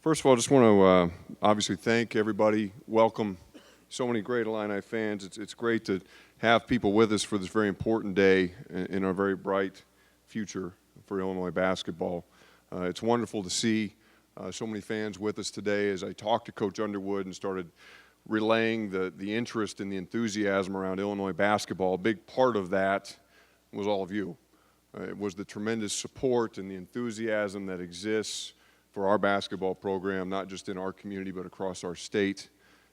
First of all, I just want to obviously thank everybody, welcome so many great Illini fans. It's great to have people with us for this very important day in our very bright future for Illinois basketball. It's wonderful to see so many fans with us today. As I talked to Coach Underwood and started relaying the interest and the enthusiasm around Illinois basketball, a big part of that was all of you. It was the tremendous support and the enthusiasm that exists for our basketball program, not just in our community, but across our state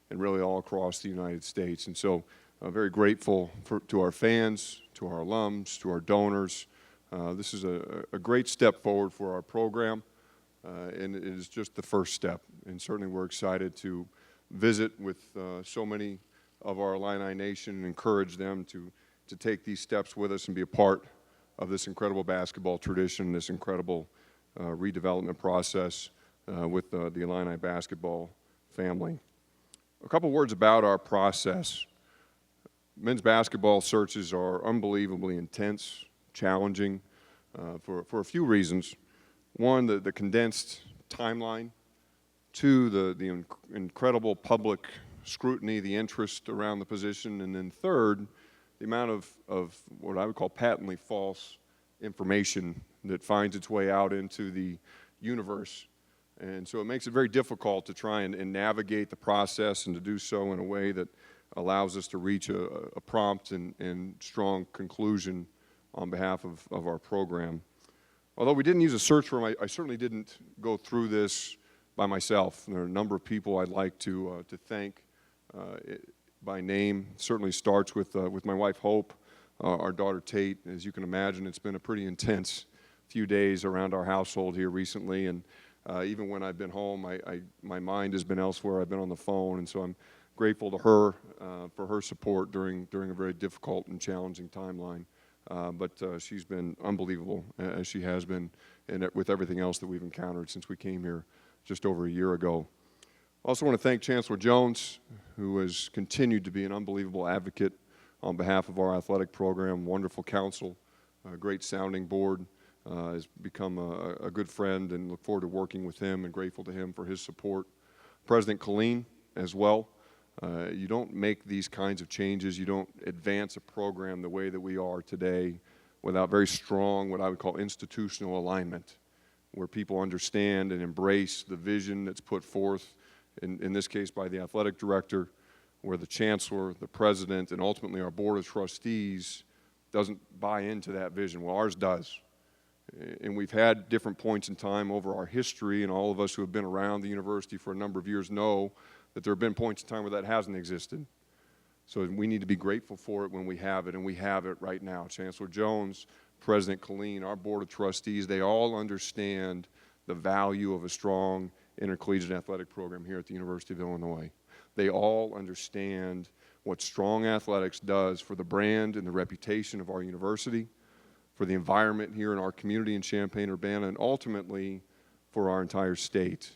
and really all across the United States. And so very grateful to our fans, to our alums, to our donors. This is a great step forward for our program, and it is just the first step. And certainly we're excited to visit with so many of our Illini Nation and encourage them to take these steps with us and be a part of this incredible basketball tradition, this incredible redevelopment process with the Illini basketball family. A couple words about our process. Men's basketball searches are unbelievably intense, challenging for a few reasons. One, the condensed timeline. Two, the incredible public scrutiny, the interest around the position. And then third, the amount of what I would call patently false information that finds its way out into the universe. And so it makes it very difficult to try and navigate the process and to do so in a way that allows us to reach a prompt and strong conclusion on behalf of our program. Although we didn't use a search firm, I certainly didn't go through this by myself. There are a number of people I'd like to thank by name. It certainly starts with my wife Hope, our daughter Tate. As you can imagine, it's been a pretty intense few days around our household here recently, and even when I've been home, my mind has been elsewhere. I've been on the phone, and so I'm grateful to her for her support during a very difficult and challenging timeline. But she's been unbelievable, as she has been, and with everything else that we've encountered since we came here just over a year ago. I also want to thank Chancellor Jones, who has continued to be an unbelievable advocate on behalf of our athletic program, wonderful counsel, a great sounding board. Has become a good friend, and look forward to working with him and grateful to him for his support. President Colleen as well. You don't make these kinds of changes, you don't advance a program the way that we are today without very strong, what I would call institutional alignment, where people understand and embrace the vision that's put forth, in this case by the athletic director, where the chancellor, the president, and ultimately our board of trustees doesn't buy into that vision. Well, ours does. And we've had different points in time over our history, and all of us who have been around the university for a number of years know that there have been points in time where that hasn't existed. So we need to be grateful for it when we have it, and we have it right now. Chancellor Jones, President Colleen, our board of trustees, they all understand the value of a strong intercollegiate athletic program here at the University of Illinois. They all understand what strong athletics does for the brand and the reputation of our university, for the environment here in our community in Champaign-Urbana, and ultimately for our entire state.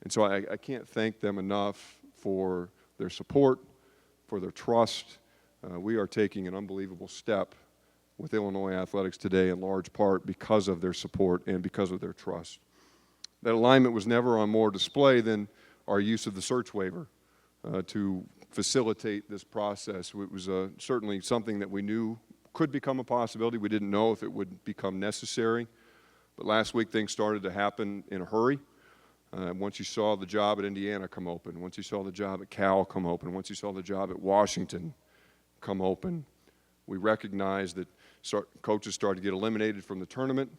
And so I can't thank them enough for their support, for their trust. We are taking an unbelievable step with Illinois athletics today in large part because of their support and because of their trust. That alignment was never on more display than our use of the search waiver to facilitate this process. It was certainly something that we knew could become a possibility. We didn't know if it would become necessary. But last week things started to happen in a hurry. Once you saw the job at Indiana come open, once you saw the job at Cal come open, once you saw the job at Washington come open, we recognized that coaches started to get eliminated from the tournament.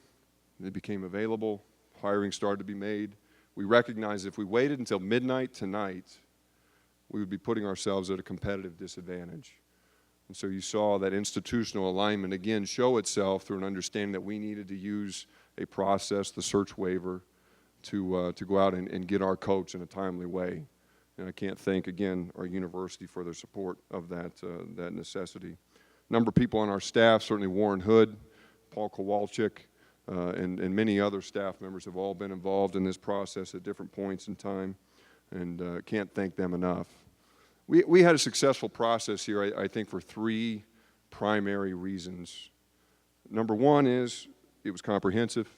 They became available. Hiring started to be made. We recognized if we waited until midnight tonight, we would be putting ourselves at a competitive disadvantage. And so you saw that institutional alignment again show itself through an understanding that we needed to use a process, the search waiver, to go out and get our coach in a timely way. And I can't thank again our university for their support of that necessity. A number of people on our staff, certainly Warren Hood, Paul Kowalczyk, and many other staff members have all been involved in this process at different points in time, and can't thank them enough. We had a successful process here, I think, for three primary reasons. Number one is it was comprehensive.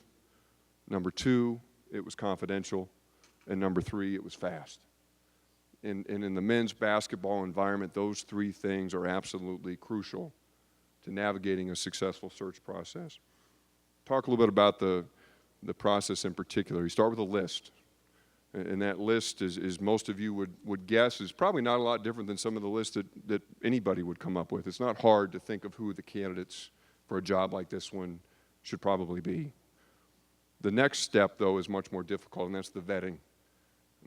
Number two, it was confidential. and number 3, it was fast. And in the men's basketball environment, those 3 things are absolutely crucial to navigating a successful search process. Talk a little bit about the process in particular. You start with a list. And that list, as most of you would guess, is probably not a lot different than some of the lists that anybody would come up with. It's not hard to think of who the candidates for a job like this one should probably be. The next step, though, is much more difficult, and that's the vetting.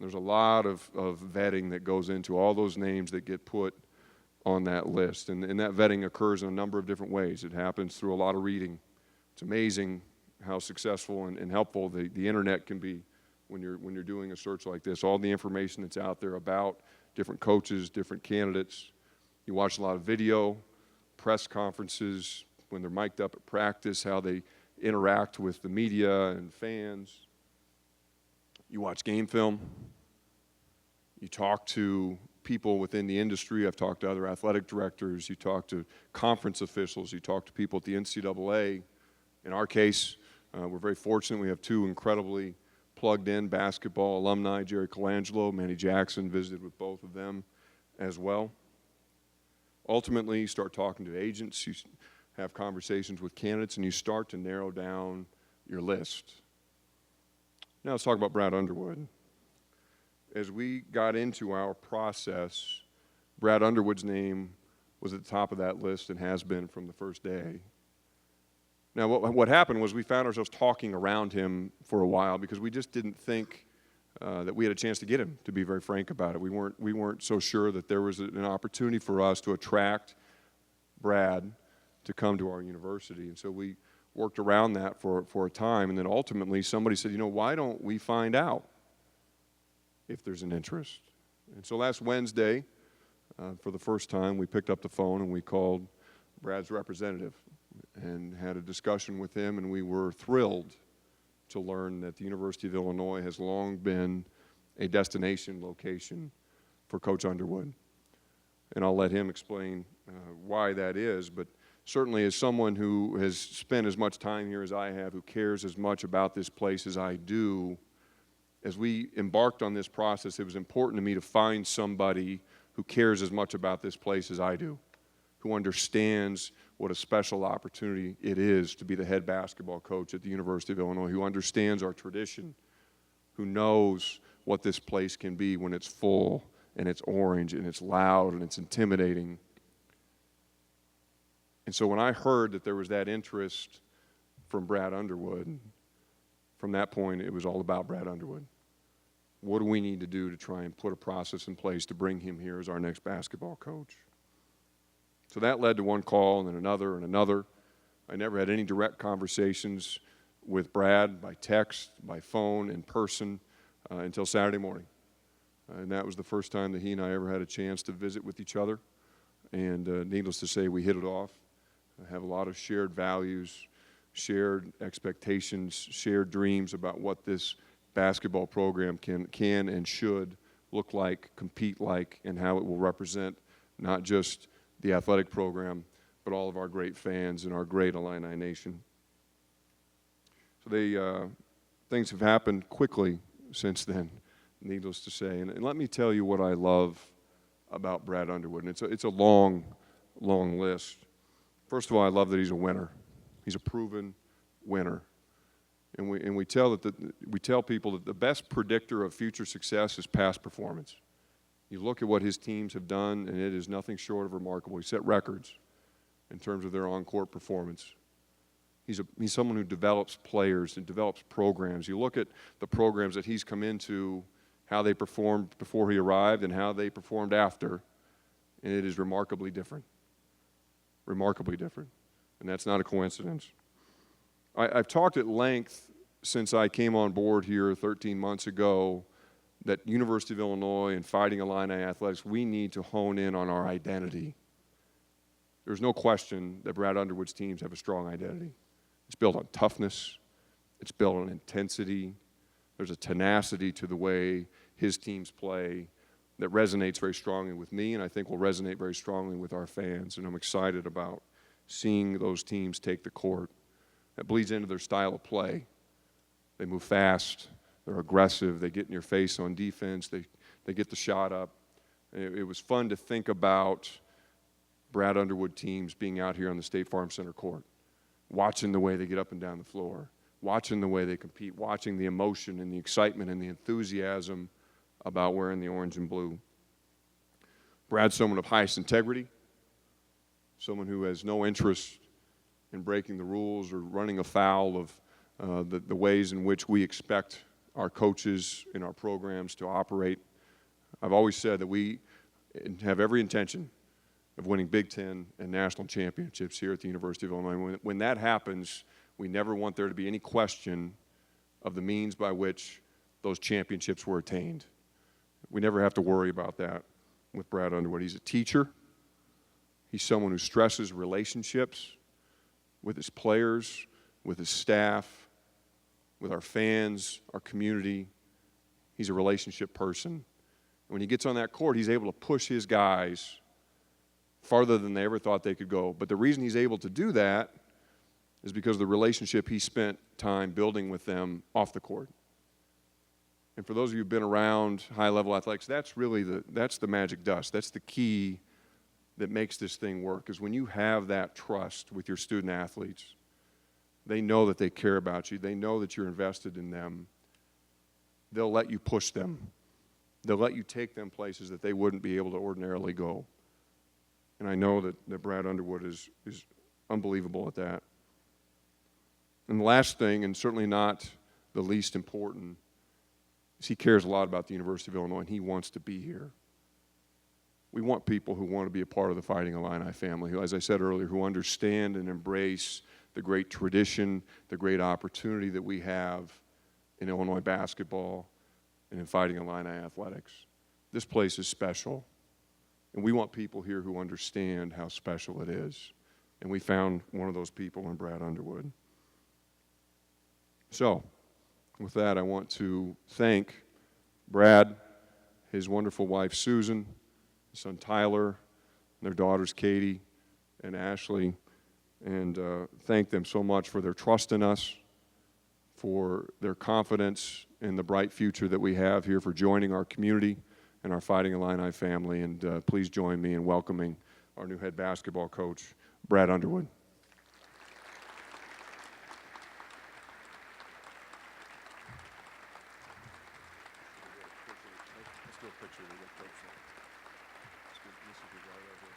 There's a lot of vetting that goes into all those names that get put on that list. And that vetting occurs in a number of different ways. It happens through a lot of reading. It's amazing how successful and helpful the internet can be when you're doing a search like this. All the information that's out there about different coaches, different candidates. You watch a lot of video, press conferences, when they're mic'd up at practice, how they interact with the media and fans. You watch game film. You talk to people within the industry. I've talked to other athletic directors. You talk to conference officials. You talk to people at the NCAA. In our case, we're very fortunate. We have 2 incredibly plugged-in basketball alumni, Jerry Colangelo, Manny Jackson, visited with both of them as well. Ultimately, you start talking to agents. You have conversations with candidates, and you start to narrow down your list. Now let's talk about Brad Underwood. As we got into our process, Brad Underwood's name was at the top of that list and has been from the first day. Now what happened was we found ourselves talking around him for a while because we just didn't think that we had a chance to get him, to be very frank about it. We weren't so sure that there was an opportunity for us to attract Brad to come to our university. And so we worked around that for a time, and then ultimately somebody said, why don't we find out if there's an interest? And so last Wednesday, for the first time, we picked up the phone and we called Brad's representative and had a discussion with him, and we were thrilled to learn that the University of Illinois has long been a destination location for Coach Underwood. And I'll let him explain why that is, but certainly as someone who has spent as much time here as I have, who cares as much about this place as I do, as we embarked on this process, it was important to me to find somebody who cares as much about this place as I do, who understands what a special opportunity it is to be the head basketball coach at the University of Illinois, who understands our tradition, who knows what this place can be when it's full and it's orange and it's loud and it's intimidating. And so when I heard that there was that interest from Brad Underwood, from that point it was all about Brad Underwood. What do we need to do to try and put a process in place to bring him here as our next basketball coach? So that led to one call and then another and another. I never had any direct conversations with Brad by text, by phone, in person until Saturday morning. And that was the first time that he and I ever had a chance to visit with each other. And needless to say, we hit it off. I have a lot of shared values, shared expectations, shared dreams about what this basketball program can and should look like, compete like, and how it will represent not just the athletic program, but all of our great fans and our great Illini Nation. So things have happened quickly since then, needless to say. And let me tell you what I love about Brad Underwood. And it's a long, long list. First of all, I love that he's a winner. He's a proven winner. And we tell people that the best predictor of future success is past performance. You look at what his teams have done, and it is nothing short of remarkable. He set records in terms of their on-court performance. He's someone who develops players and develops programs. You look at the programs that he's come into, how they performed before he arrived and how they performed after, and it is remarkably different. Remarkably different. And that's not a coincidence. I've talked at length since I came on board here 13 months ago that University of Illinois and Fighting Illini athletics, we need to hone in on our identity. There's no question that Brad Underwood's teams have a strong identity. It's built on toughness. It's built on intensity. There's a tenacity to the way his teams play that resonates very strongly with me, and I think will resonate very strongly with our fans. And I'm excited about seeing those teams take the court. That bleeds into their style of play. They move fast. They're aggressive. They get in your face on defense. They get the shot up. It was fun to think about Brad Underwood teams being out here on the State Farm Center court, watching the way they get up and down the floor, watching the way they compete, watching the emotion and the excitement and the enthusiasm about wearing the orange and blue. Brad's someone of highest integrity, someone who has no interest in breaking the rules or running afoul of the ways in which we expect our coaches and our programs to operate. I've always said that we have every intention of winning Big Ten and national championships here at the University of Illinois. When that happens, we never want there to be any question of the means by which those championships were attained. We never have to worry about that with Brad Underwood. He's a teacher. He's someone who stresses relationships with his players, with his staff, with our fans, our community. He's a relationship person. When he gets on that court, he's able to push his guys farther than they ever thought they could go. But the reason he's able to do that is because of the relationship he spent time building with them off the court. And for those of you who've been around high-level athletics, that's really that's the magic dust. That's the key that makes this thing work, is when you have that trust with your student athletes. They know that they care about you. They know that you're invested in them. They'll let you push them. They'll let you take them places that they wouldn't be able to ordinarily go. And I know that Brad Underwood is unbelievable at that. And the last thing, and certainly not the least important, is he cares a lot about the University of Illinois, and he wants to be here. We want people who want to be a part of the Fighting Illini family, who, as I said earlier, who understand and embrace the great tradition, the great opportunity that we have in Illinois basketball and in Fighting Illini athletics. This place is special, and we want people here who understand how special it is. And we found one of those people in Brad Underwood. So, with that, I want to thank Brad, his wonderful wife Susan, his son Tyler, and their daughters Katie and Ashley, and thank them so much for their trust in us, for their confidence in the bright future that we have here, for joining our community and our Fighting Illini family. And please join me in welcoming our new head basketball coach, Brad Underwood. Let's do a picture with that coach. This is the guy right here.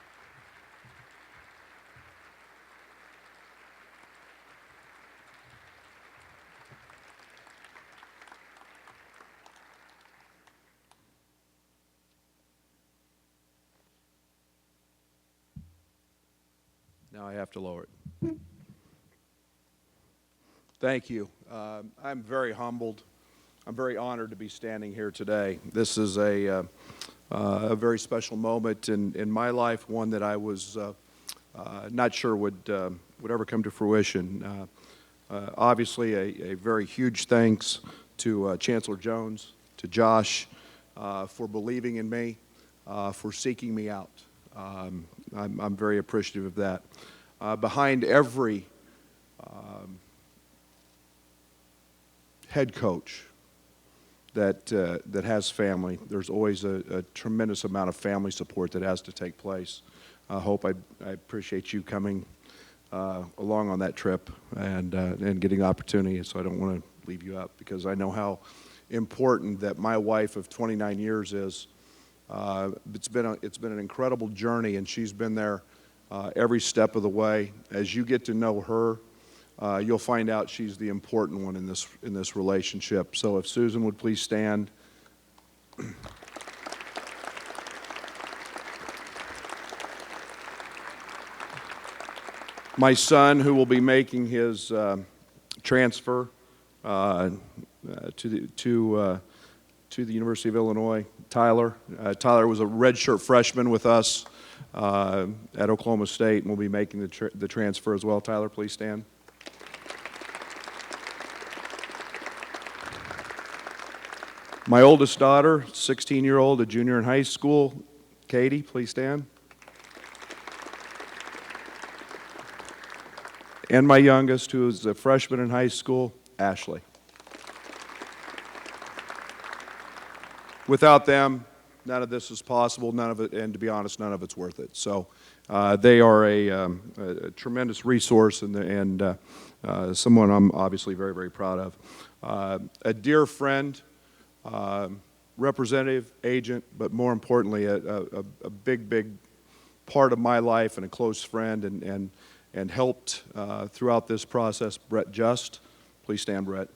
Now I have to lower it. Thank you. I'm very humbled. I'm very honored to be standing here today. This is a very special moment in my life, one that I was not sure would ever come to fruition. Obviously, a very huge thanks to Chancellor Jones, to Josh, for believing in me, for seeking me out. I'm very appreciative of that. Behind every head coach that has family, there's always a tremendous amount of family support that has to take place. I appreciate you coming along on that trip and getting the opportunity, so I don't want to leave you out, because I know how important that my wife of 29 years is. It's been an incredible journey, and she's been there every step of the way. As you get to know her, you'll find out she's the important one in this relationship. So if Susan would please stand. My son, who will be making his transfer to the University of Illinois, Tyler. Tyler was a redshirt freshman with us at Oklahoma State, and will be making the transfer as well. Tyler, please stand. My oldest daughter, 16-year-old, a junior in high school, Katie, please stand. And my youngest, who is a freshman in high school, Ashley. Without them, none of this is possible, none of it, and to be honest, none of it's worth it. So they are a tremendous resource and someone I'm obviously very, very proud of. A dear friend, representative, agent, but more importantly, a big, big part of my life and a close friend and helped throughout this process, Brett Just. Please stand, Brett.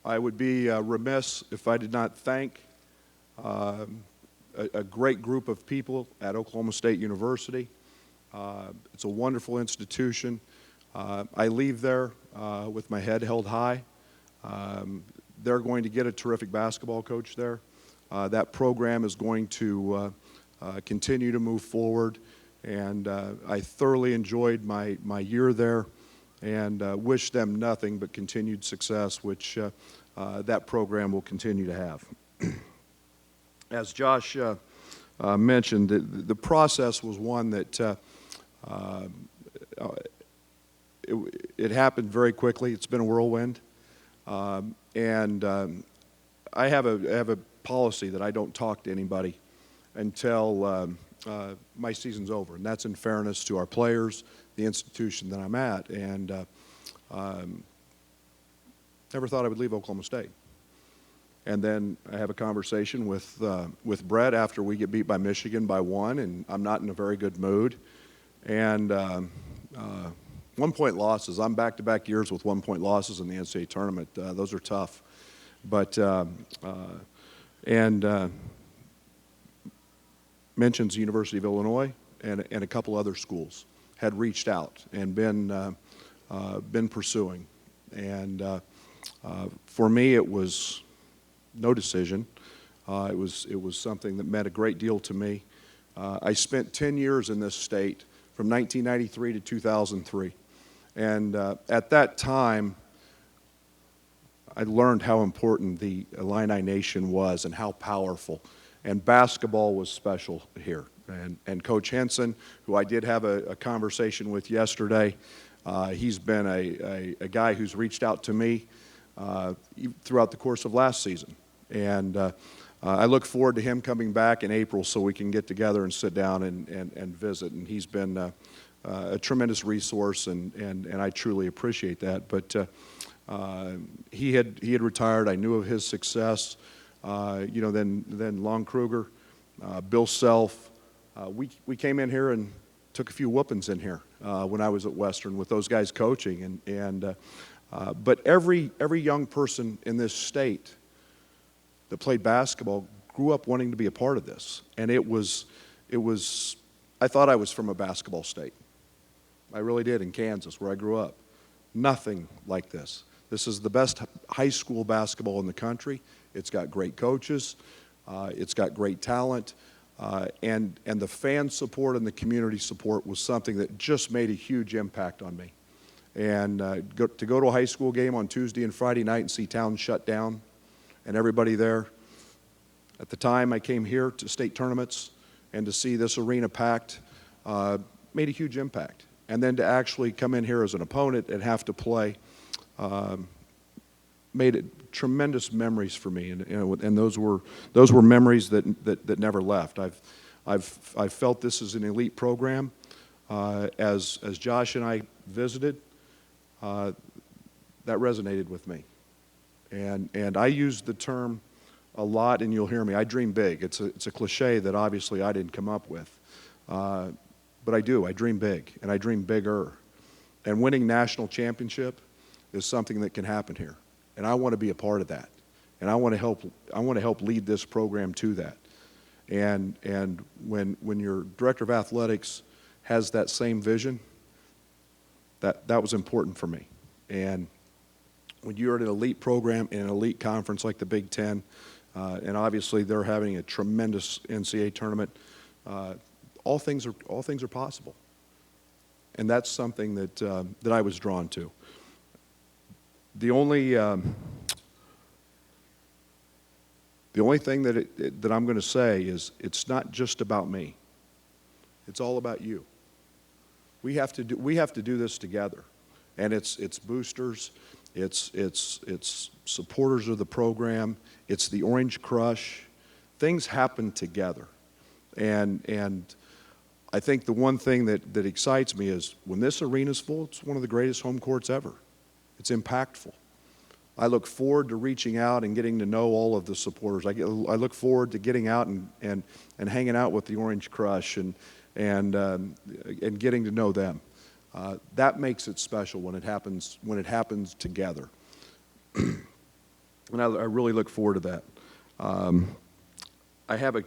I would be remiss if I did not thank a great group of people at Oklahoma State University. It's a wonderful institution. I leave there with my head held high. They're going to get a terrific basketball coach there. That program is going to continue to move forward, and I thoroughly enjoyed my year there and wish them nothing but continued success, which that program will continue to have. As Josh mentioned, the process was one that it happened very quickly. It's been a whirlwind. And I have a policy that I don't talk to anybody until my season's over, and that's in fairness to our players, the institution that I'm at, and never thought I would leave Oklahoma State. And then I have a conversation with Brett after we get beat by Michigan by 1, and I'm not in a very good mood. And 1-point losses, I'm back-to-back years with 1-point losses in the NCAA tournament. Those are tough. But, mentions the University of Illinois and a couple other schools had reached out and been pursuing. And for me, it was no decision. It was something that meant a great deal to me. I spent 10 years in this state from 1993 to 2003. And at that time, I learned how important the Illini Nation was and how powerful. And basketball was special here. And Coach Henson, who I did have a conversation with yesterday, he's been a guy who's reached out to me throughout the course of last season. And I look forward to him coming back in April so we can get together and sit down and visit. And he's been a tremendous resource, and I truly appreciate that. But he had retired. I knew of his success. Then Lon Kruger, Bill Self. We came in here and took a few whoopings in here when I was at Western with those guys coaching. But every young person in this state that played basketball grew up wanting to be a part of this. And it was I thought I was from a basketball state. I really did, in Kansas, where I grew up. Nothing like this. This is the best high school basketball in the country. It's got great coaches. It's got great talent. And the fan support and the community support was something that just made a huge impact on me. And to go to a high school game on Tuesday and Friday night and see town shut down and everybody there. At the time I came here to state tournaments, and to see this arena packed made a huge impact. And then to actually come in here as an opponent and have to play made it tremendous memories for me, and those were memories that never left. I've felt this is an elite program. As Josh and I visited, that resonated with me, and I use the term a lot, and you'll hear me. I dream big. It's a cliche that obviously I didn't come up with, but I do. I dream big, and I dream bigger. And winning national championship is something that can happen here. And I want to be a part of that, and I want to help lead this program to that. And when your director of athletics has that same vision, that was important for me. And when you're at an elite program in an elite conference like the Big Ten, and obviously they're having a tremendous NCAA tournament, all things are possible. And that's something that I was drawn to. The only thing that I'm going to say is it's not just about me. It's all about you. We have to do this together, and it's boosters, it's supporters of the program, it's the Orange Crush. Things happen together. And I think the one thing that excites me is when this arena's full, it's one of the greatest home courts ever. It's impactful. I look forward to reaching out and getting to know all of the supporters. I look forward to getting out and hanging out with the Orange Crush and getting to know them. That makes it special when it happens together. And I really look forward to that. I have a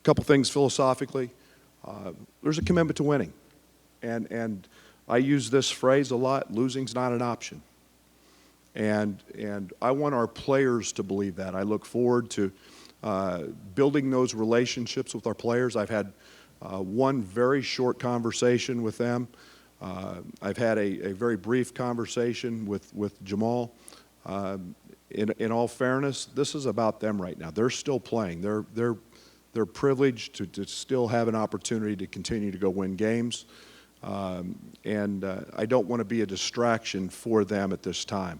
couple things philosophically. There's a commitment to winning. And I use this phrase a lot: losing's not an option. And I want our players to believe that. I look forward to building those relationships with our players. I've had one very short conversation with them. I've had a very brief conversation with Jamal. In all fairness, this is about them right now. They're still playing. They're privileged to still have an opportunity to continue to go win games. And I don't want to be a distraction for them at this time.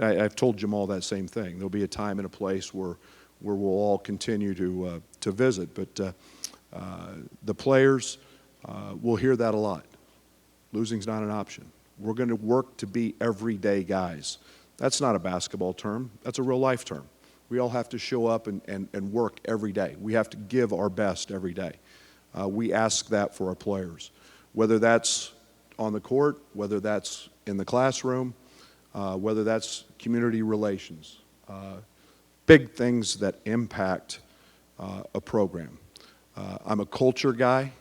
I've told Jamal that same thing. There'll be a time and a place where we'll all continue to visit. But the players will hear that a lot. Losing's not an option. We're going to work to be everyday guys. That's not a basketball term. That's a real life term. We all have to show up and work every day. We have to give our best every day. We ask that for our players, whether that's on the court, whether that's in the classroom, whether that's community relations, big things that impact a program. I'm a culture guy.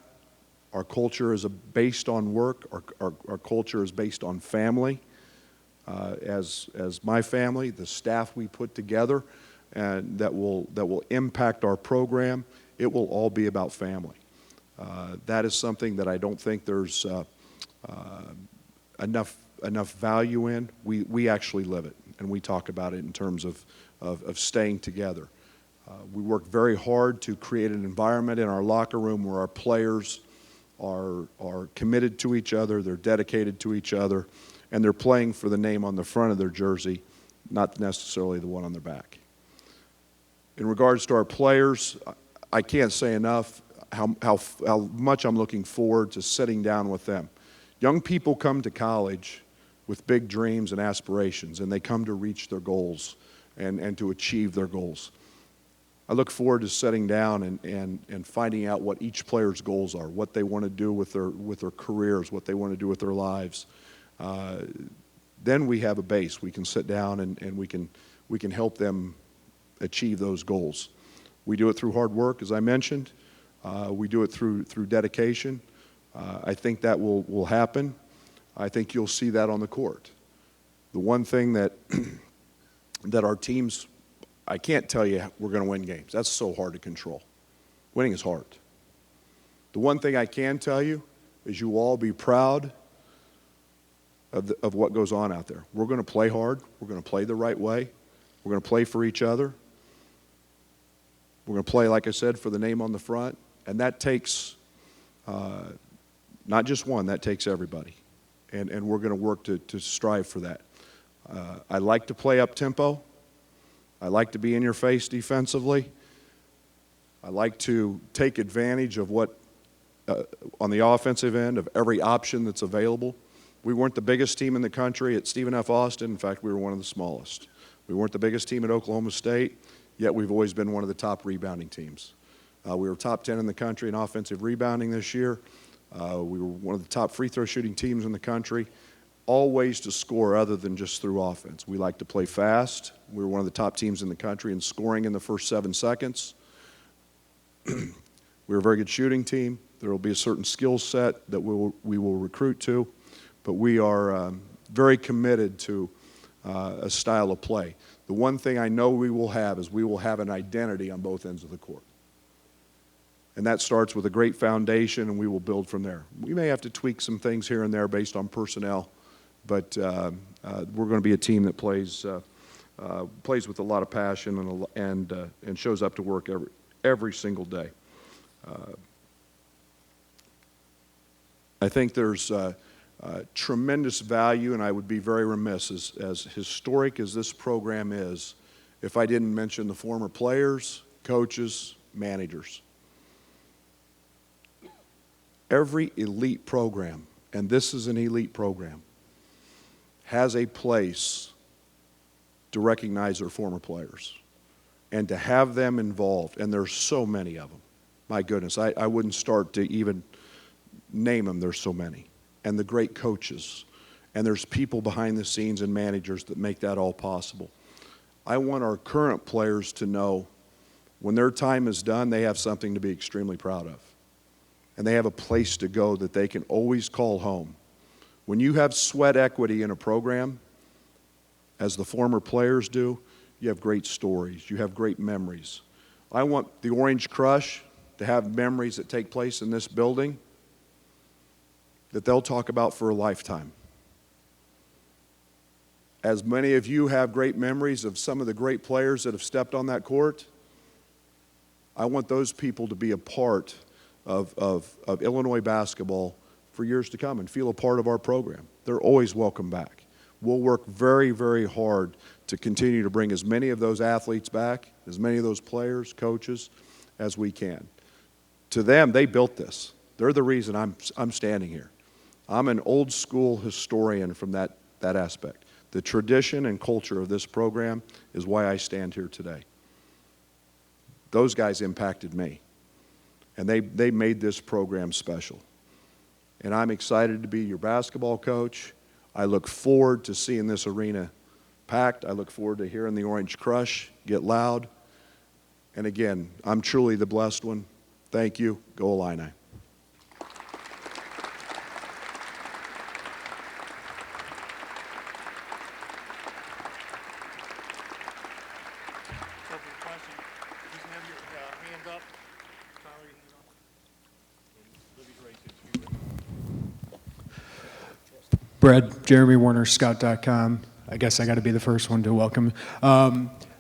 Our culture is based on work. Our culture is based on family. As my family, the staff we put together, and that will impact our program, it will all be about family. That is something that I don't think there's enough value in. We actually live it, and we talk about it in terms of staying together. We work very hard to create an environment in our locker room where our players are committed to each other, they're dedicated to each other, and they're playing for the name on the front of their jersey, not necessarily the one on their back. In regards to our players, I can't say enough how much I'm looking forward to sitting down with them. Young people come to college with big dreams and aspirations, and they come to reach their goals and to achieve their goals. I look forward to sitting down and finding out what each player's goals are, what they want to do with their careers, what they want to do with their lives. Then we have a base. We can sit down and we can help them achieve those goals. We do it through hard work, as I mentioned. We do it through dedication. I think that will happen. I think you'll see that on the court. The one thing that our teams, I can't tell you we're going to win games. That's so hard to control. Winning is hard. The one thing I can tell you is you will all be proud of what goes on out there. We're going to play hard. We're going to play the right way. We're going to play for each other. We're going to play, like I said, for the name on the front. And that takes not just one, that takes everybody. And we're going to work to strive for that. I like to play up-tempo. I like to be in your face defensively. I like to take advantage of what, on the offensive end, of every option that's available. We weren't the biggest team in the country at Stephen F. Austin. In fact, we were one of the smallest. We weren't the biggest team at Oklahoma State, yet we've always been one of the top rebounding teams. We were top 10 in the country in offensive rebounding this year. We were one of the top free throw shooting teams in the country. All ways to score other than just through offense. We like to play fast. We were one of the top teams in the country in scoring in the first 7 seconds. We're a very good shooting team. There will be a certain skill set that we will recruit to, but we are very committed to a style of play. The one thing I know we will have is we will have an identity on both ends of the court. And that starts with a great foundation, and we will build from there. We may have to tweak some things here and there based on personnel, but we're going to be a team that plays with a lot of passion and shows up to work every single day. I think there's tremendous value, and I would be very remiss, as historic as this program is, if I didn't mention the former players, coaches, managers. Every elite program, and this is an elite program, has a place to recognize their former players and to have them involved, and there's so many of them. My goodness, I wouldn't start to even name them, there's so many. And the great coaches, and there's people behind the scenes and managers that make that all possible. I want our current players to know when their time is done, they have something to be extremely proud of. And they have a place to go that they can always call home. When you have sweat equity in a program, as the former players do, you have great stories, you have great memories. I want the Orange Crush to have memories that take place in this building that they'll talk about for a lifetime. As many of you have great memories of some of the great players that have stepped on that court, I want those people to be a part of Illinois basketball for years to come and feel a part of our program. They're always welcome back. We'll work very, very hard to continue to bring as many of those athletes back, as many of those players, coaches, as we can. To them, they built this. They're the reason I'm standing here. I'm an old school historian from that aspect. The tradition and culture of this program is why I stand here today. Those guys impacted me, and they made this program special. And I'm excited to be your basketball coach. I look forward to seeing this arena packed. I look forward to hearing the Orange Crush get loud. And again, I'm truly the blessed one. Thank you. Go Illini. Brad, Jeremy Warner, Scout.com. I guess I got to be the first one to welcome.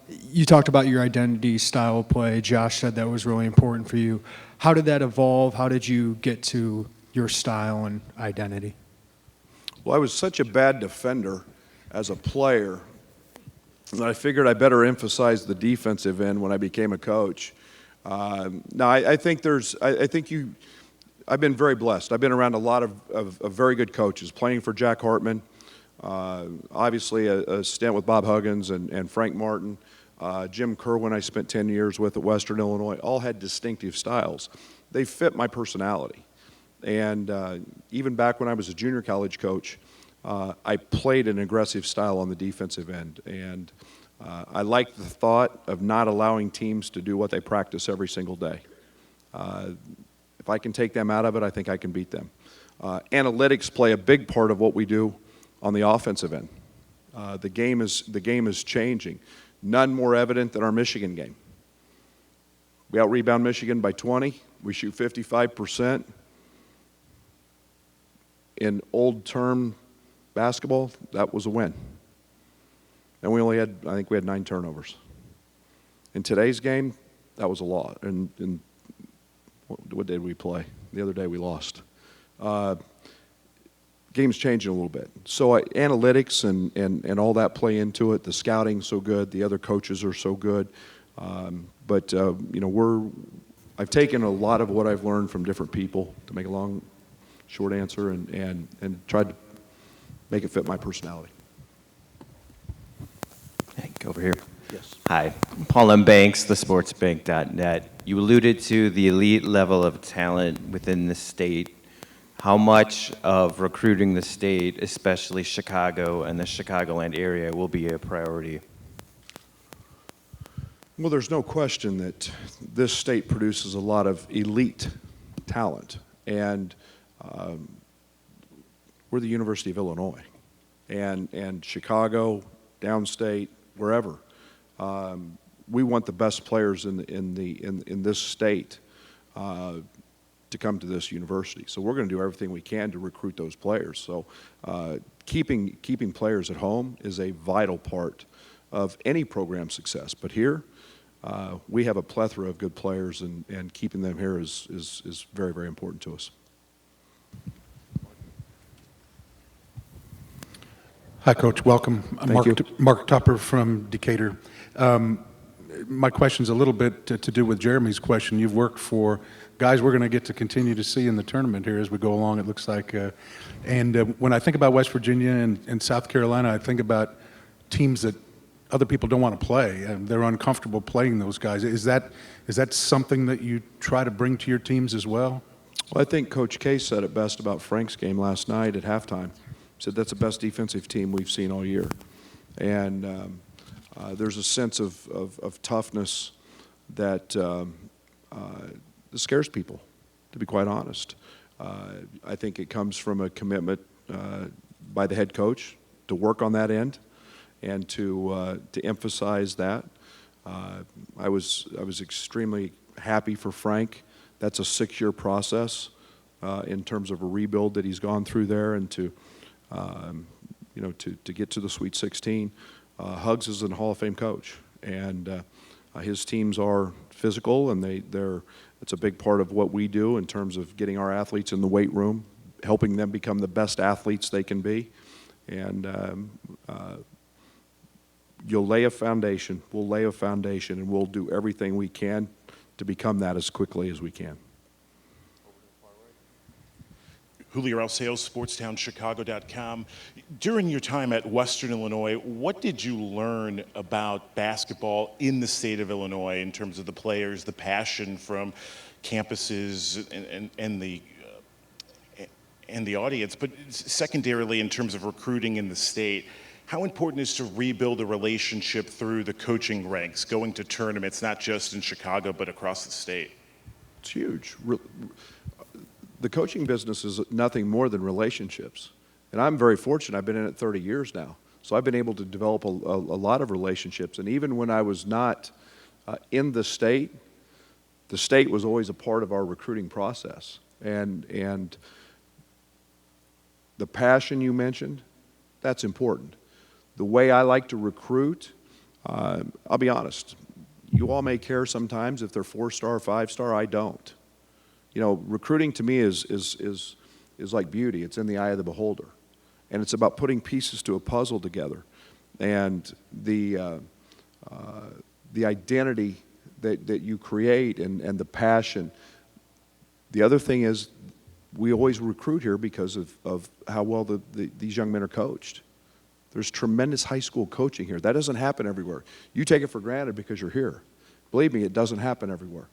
You talked about your identity, style of play. Josh said that was really important for you. How did that evolve? How did you get to your style and identity? Well, I was such a bad defender as a player that I figured I better emphasize the defensive end when I became a coach. Now, I've been very blessed. I've been around a lot of very good coaches, playing for Jack Hartman, obviously a stint with Bob Huggins and Frank Martin, Jim Kerwin I spent 10 years with at Western Illinois, all had distinctive styles. They fit my personality. And even back when I was a junior college coach, I played an aggressive style on the defensive end. And I liked the thought of not allowing teams to do what they practice every single day. If I can take them out of it, I think I can beat them. Analytics play a big part of what we do on the offensive end. The game is changing. None more evident than our Michigan game. We out-rebound Michigan by 20. We shoot 55%. In old-term basketball, that was a win. And I think we had 9 turnovers. In today's game, that was a lot. And what day did we play? The other day we lost. Game's changing a little bit. So analytics and all that play into it. The scouting's so good. The other coaches are so good. But I've taken a lot of what I've learned from different people, to make a long, short answer, and tried to make it fit my personality. Hey, go over here. Yes. Hi, Paul M. Banks, thesportsbank.net. You alluded to the elite level of talent within the state. How much of recruiting the state, especially Chicago and the Chicagoland area, will be a priority? Well, there's no question that this state produces a lot of elite talent. And we're the University of Illinois. And Chicago, downstate, wherever. We want the best players in this state to come to this university. So we're going to do everything we can to recruit those players. So keeping players at home is a vital part of any program success. But here, we have a plethora of good players, and keeping them here is very, very important to us. Hi, Coach. Welcome. I'm Thank you. Mark Tupper from Decatur. My question's a little bit to do with Jeremy's question. You've worked for guys we're going to get to continue to see in the tournament here as we go along, it looks like. When I think about West Virginia and South Carolina, I think about teams that other people don't want to play. They're uncomfortable playing those guys. Is that something that you try to bring to your teams as well? Well, I think Coach K said it best about Frank's game last night at halftime. He said that's the best defensive team we've seen all year. And there's a sense of toughness that scares people, to be quite honest. I think it comes from a commitment by the head coach to work on that end and to emphasize that. I was extremely happy for Frank. That's a 6-year process in terms of a rebuild that he's gone through there, and to get to the Sweet 16. Hugs is a Hall of Fame coach, and his teams are physical, and it's a big part of what we do in terms of getting our athletes in the weight room, helping them become the best athletes they can be. And you'll lay a foundation, we'll lay a foundation, and we'll do everything we can to become that as quickly as we can. Julio Alceos, SportsTownChicago.com. During your time at Western Illinois, what did you learn about basketball in the state of Illinois in terms of the players, the passion from campuses and the audience? But secondarily, in terms of recruiting in the state, how important is to rebuild a relationship through the coaching ranks, going to tournaments, not just in Chicago, but across the state? It's huge. The coaching business is nothing more than relationships. And I'm very fortunate. I've been in it 30 years now. So I've been able to develop a lot of relationships. And even when I was not in the state was always a part of our recruiting process. And the passion you mentioned, that's important. The way I like to recruit, I'll be honest, you all may care sometimes if they're 4-star, 5-star, I don't. You know, recruiting to me is like beauty. It's in the eye of the beholder. And it's about putting pieces to a puzzle together. And the identity that you create and the passion. The other thing is we always recruit here because of how well these young men are coached. There's tremendous high school coaching here. That doesn't happen everywhere. You take it for granted because you're here. Believe me, it doesn't happen everywhere.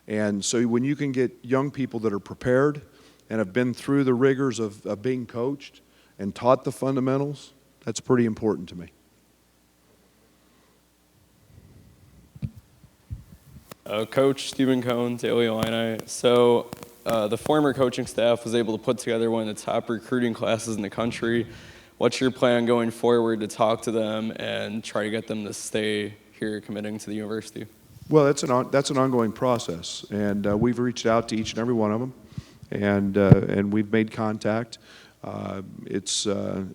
And so when you can get young people that are prepared and have been through the rigors of being coached and taught the fundamentals, that's pretty important to me. Coach Stephen Cohn, Daily Illini. So the former coaching staff was able to put together one of the top recruiting classes in the country. What's your plan going forward to talk to them and try to get them to stay here committing to the university? Well, that's an ongoing process, and we've reached out to each and every one of them, and we've made contact. It's a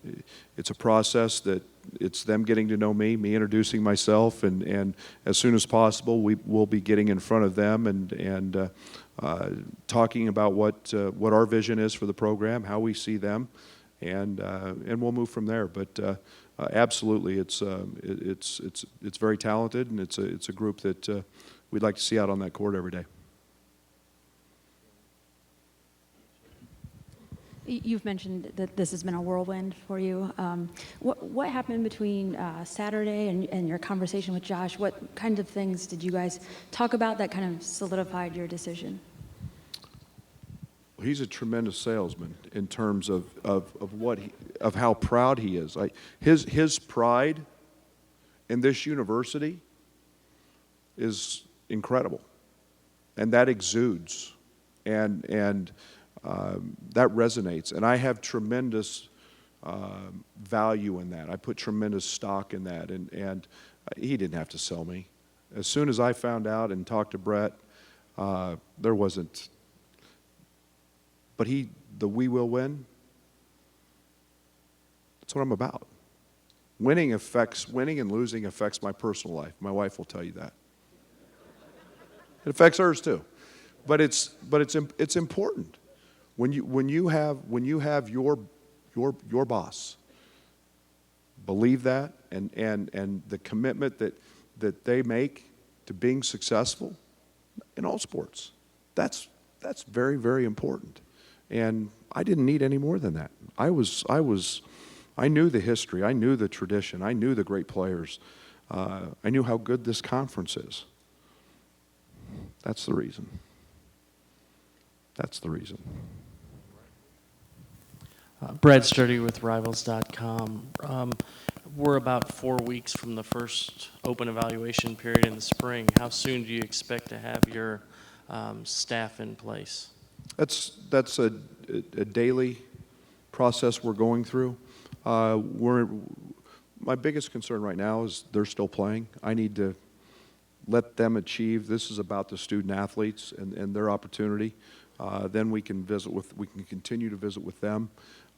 process that it's them getting to know me introducing myself, and as soon as possible, we'll be getting in front of them and talking about what our vision is for the program, how we see them, and we'll move from there. But absolutely, it's very talented, and it's a group that we'd like to see out on that court every day. You've mentioned that this has been a whirlwind for you. What happened between Saturday and your conversation with Josh? What kinds of things did you guys talk about that kind of solidified your decision? He's a tremendous salesman in terms of how proud he is. His pride in this university is incredible, and that exudes, and that resonates. And I have tremendous value in that. I put tremendous stock in that, and he didn't have to sell me. As soon as I found out and talked to Brett, there wasn't. But we will win. That's what I'm about. Winning and losing affects my personal life. My wife will tell you that. It affects hers too. But it's important. When you have your boss believe that, and the commitment that they make to being successful in all sports. That's very, very important. And I didn't need any more than that. I knew the history, I knew the tradition, I knew the great players. I knew how good this conference is. That's the reason. That's the reason. Brad Sturdy with Rivals.com. We're about 4 weeks from the first open evaluation period in the spring. How soon do you expect to have your staff in place? That's a daily process we're going through. My biggest concern right now is they're still playing. I need to let them achieve. This is about the student athletes and their opportunity. Then we can continue to visit with them.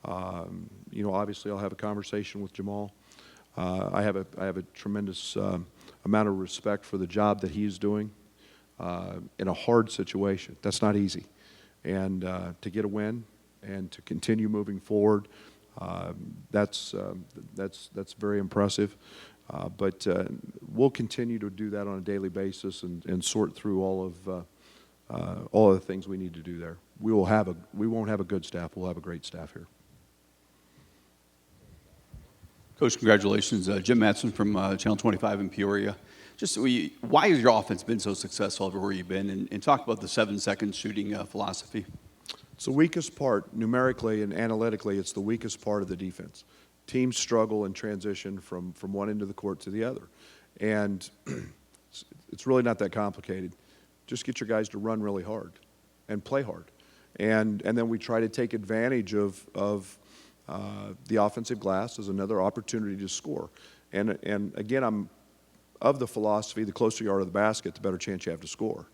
Obviously I'll have a conversation with Jamal. I have a tremendous amount of respect for the job that he's doing in a hard situation. That's not easy. And to get a win and to continue moving forward, that's very impressive. But we'll continue to do that on a daily basis and sort through all of the things we need to do there. We won't have a good staff. We'll have a great staff here. Coach, congratulations. Jim Mattson from Channel 25 in Peoria. Why has your offense been so successful everywhere you've been? And talk about the 7-second shooting philosophy. It's the weakest part, numerically and analytically, it's the weakest part of the defense. Teams struggle in transition from one end of the court to the other. And it's really not that complicated. Just get your guys to run really hard and play hard. And then we try to take advantage of the offensive glass as another opportunity to score. And again, I'm of the philosophy, the closer you are to the basket, the better chance you have to score.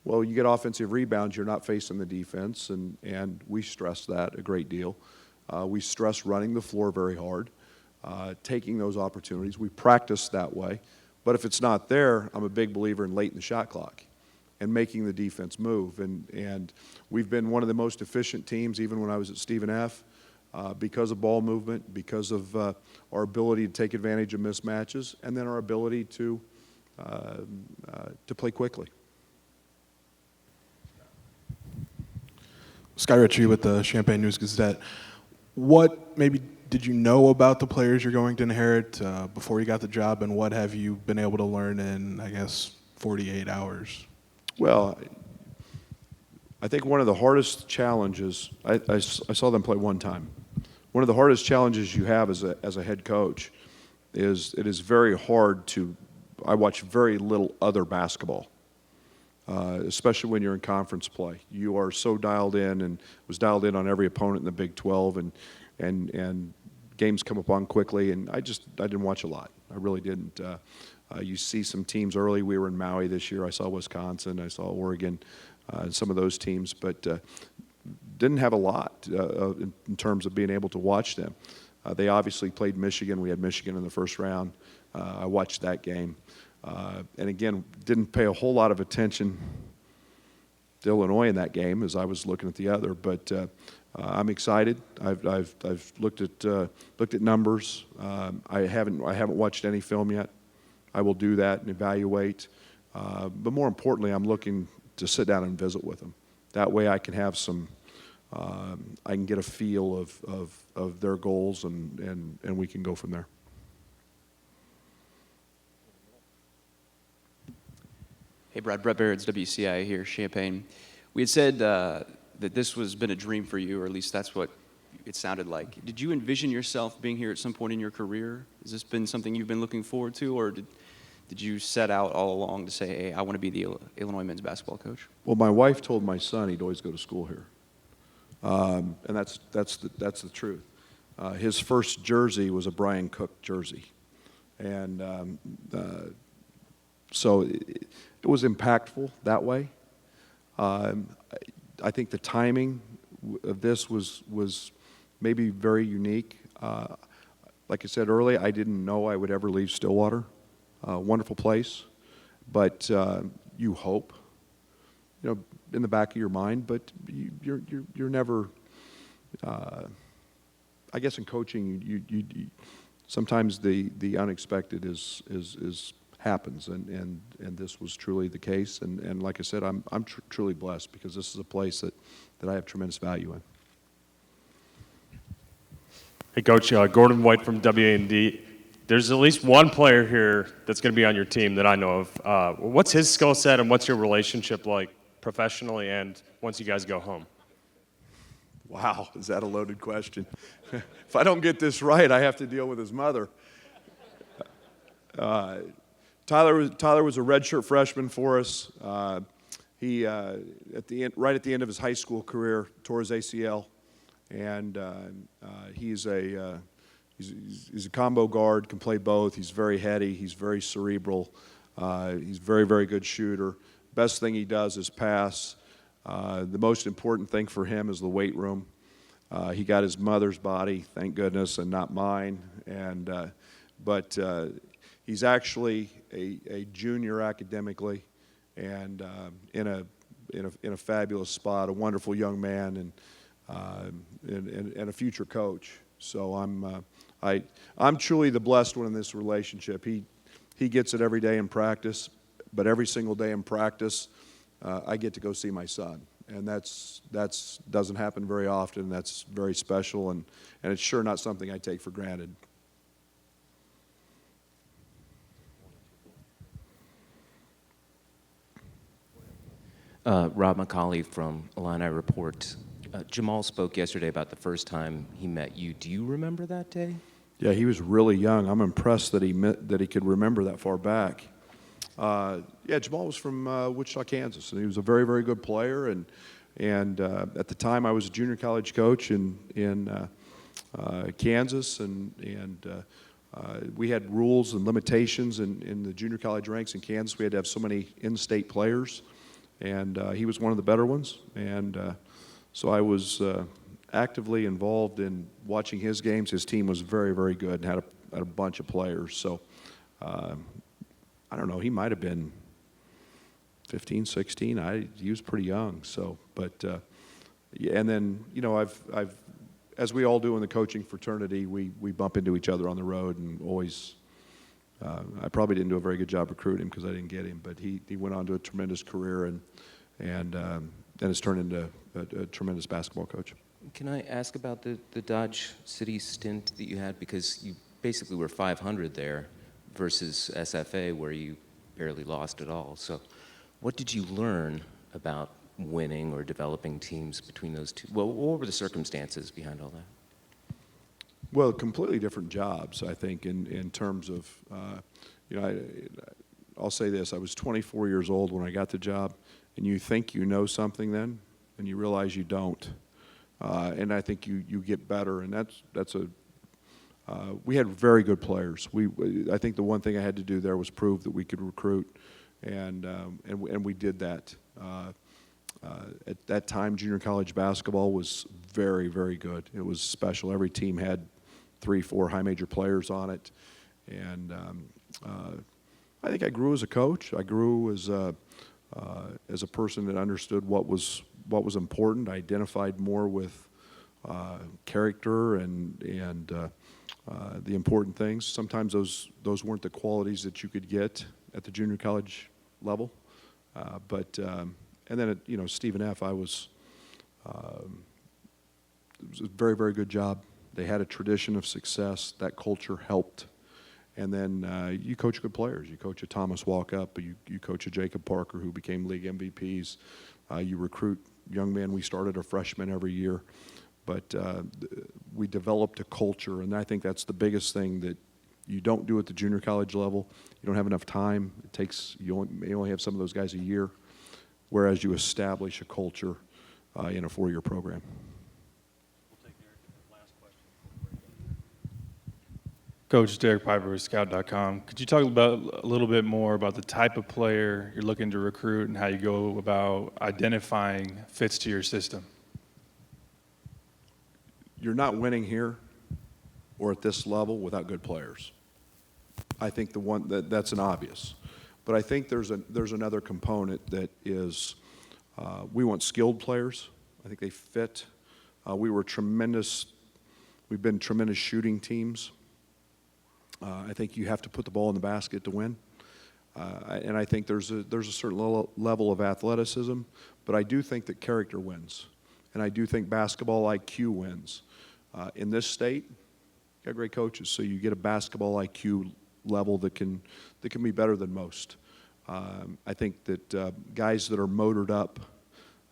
Well, you get offensive rebounds, you're not facing the defense, and we stress that a great deal. We stress running the floor very hard, taking those opportunities. We practice that way. But if it's not there, I'm a big believer in late in the shot clock and making the defense move. And we've been one of the most efficient teams, even when I was at Stephen F., because of ball movement, because of our ability to take advantage of mismatches, and then our ability to play quickly. Sky Ritchie with the Champaign News-Gazette. What maybe did you know about the players you're going to inherit before you got the job, and what have you been able to learn in, 48 hours? Well, I think one of the hardest challenges, I saw them play one time. One of the hardest challenges you have as a head coach is it is very hard I watch very little other basketball. Especially when you're in conference play. You are so dialed in, and was dialed in on every opponent in the Big 12, and games come upon quickly, and I didn't watch a lot. I really didn't. You see some teams early. We were in Maui this year. I saw Wisconsin. I saw Oregon, and some of those teams, but didn't have a lot in terms of being able to watch them. They obviously played Michigan. We had Michigan in the first round. I watched that game. And again, didn't pay a whole lot of attention to Illinois in that game as I was looking at the other. But I'm excited. I've looked at numbers. I haven't watched any film yet. I will do that and evaluate. But more importantly, I'm looking to sit down and visit with them. That way, I can have I can get a feel of their goals, and we can go from there. Hey, Brad Baird's WCI here, Champaign. We had said that this was been a dream for you, or at least that's what it sounded like. Did you envision yourself being here at some point in your career? Has this been something you've been looking forward to, or did you set out all along to say, hey, I want to be the Illinois men's basketball coach? Well, my wife told my son he'd always go to school here, and that's the truth. His first jersey was a Brian Cook jersey, and so it was impactful that way. I think the timing of this was maybe very unique. Like I said earlier, I didn't know I would ever leave Stillwater. Wonderful place, but you hope, in the back of your mind. But you're never. I guess in coaching, sometimes the unexpected is happens, and this was truly the case. And like I said, I'm truly blessed because this is a place that I have tremendous value in. Hey, Coach, Gordon White from WA&D. There's at least one player here that's going to be on your team that I know of. What's his skill set and what's your relationship like professionally and once you guys go home? Wow, is that a loaded question? If I don't get this right, I have to deal with his mother. Tyler was a redshirt freshman for us. He right at the end of his high school career tore his ACL, and he's a combo guard, can play both. He's very heady. He's very cerebral. He's a very, very good shooter. Best thing he does is pass. The most important thing for him is the weight room. He got his mother's body, thank goodness, and not mine. But he's actually a junior academically, and in a fabulous spot. A wonderful young man, and a future coach. So I'm truly the blessed one in this relationship. He gets it every day in practice, but every single day in practice, I get to go see my son, and that's doesn't happen very often. That's very special, and it's sure not something I take for granted. Rob McCauley from Illini Report. Jamal spoke yesterday about the first time he met you. Do you remember that day? Yeah, he was really young. I'm impressed that he could remember that far back. Yeah, Jamal was from Wichita, Kansas, and he was a very, very good player. And at the time, I was a junior college coach in Kansas, and we had rules and limitations in the junior college ranks in Kansas. We had to have so many in-state players, and he was one of the better ones. And so I was actively involved in watching his games. His team was very, very good and had a bunch of players. So I don't know, he might have been 15, 16. He was pretty young. So, but yeah, and then I've as we all do in the coaching fraternity, we bump into each other on the road, and always. I probably didn't do a very good job recruiting him because I didn't get him, but he went on to a tremendous career and has turned into a tremendous basketball coach. Can I ask about the Dodge City stint that you had? Because you basically were 500 there versus SFA where you barely lost at all. So what did you learn about winning or developing teams between those two? Well, what were the circumstances behind all that? Well, completely different jobs, I think, in terms of, I'll say this. I was 24 years old when I got the job, and you think you know something then, and you realize you don't. And I think you get better, and we had very good players. I think the one thing I had to do there was prove that we could recruit, and we did that. At that time, junior college basketball was very, very good. It was special. Every team had 3-4 high major players on it, and I think I grew as a coach. I grew as a person that understood what was important. I identified more with character and the important things. Sometimes those weren't the qualities that you could get at the junior college level, but and then at Stephen F. It was a very, very good job. They had a tradition of success. That culture helped. And then you coach good players. You coach a Thomas Walkup. You coach a Jacob Parker, who became league MVPs. You recruit young men. We started a freshman every year. But we developed a culture, and I think that's the biggest thing that you don't do at the junior college level. You don't have enough time. You may only have some of those guys a year, whereas you establish a culture in a 4-year program. Coach Derek Piper with Scout.com. Could you talk a little bit more about the type of player you're looking to recruit and how you go about identifying fits to your system? You're not winning here or at this level without good players. I think that's an obvious. But I think there's another component that is we want skilled players. I think they fit. We've been tremendous shooting teams. I think you have to put the ball in the basket to win. And I think there's a certain level of athleticism, but I do think that character wins. And I do think basketball IQ wins. In this state, you got great coaches, so you get a basketball IQ level that can be better than most. I think that guys that are motored up,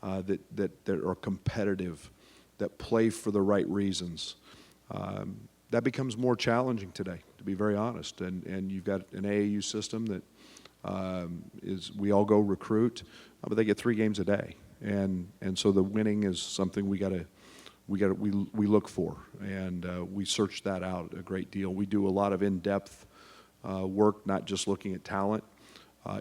that are competitive, that play for the right reasons, that becomes more challenging today, to be very honest. And you've got an AAU system that we all go recruit, but they get 3 games a day, and so the winning is something we look for, and we search that out a great deal. We do a lot of in-depth work, not just looking at talent.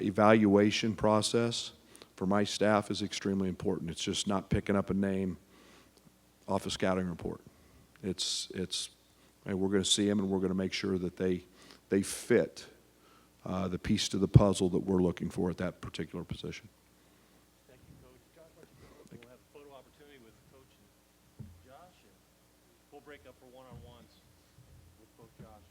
Evaluation process for my staff is extremely important. It's just not picking up a name off a scouting report. And we're going to see them, and we're going to make sure that they fit the piece to the puzzle that we're looking for at that particular position. Thank you, Coach. We'll have a photo opportunity with Coach and Josh, and we'll break up for one-on-ones with Coach Josh.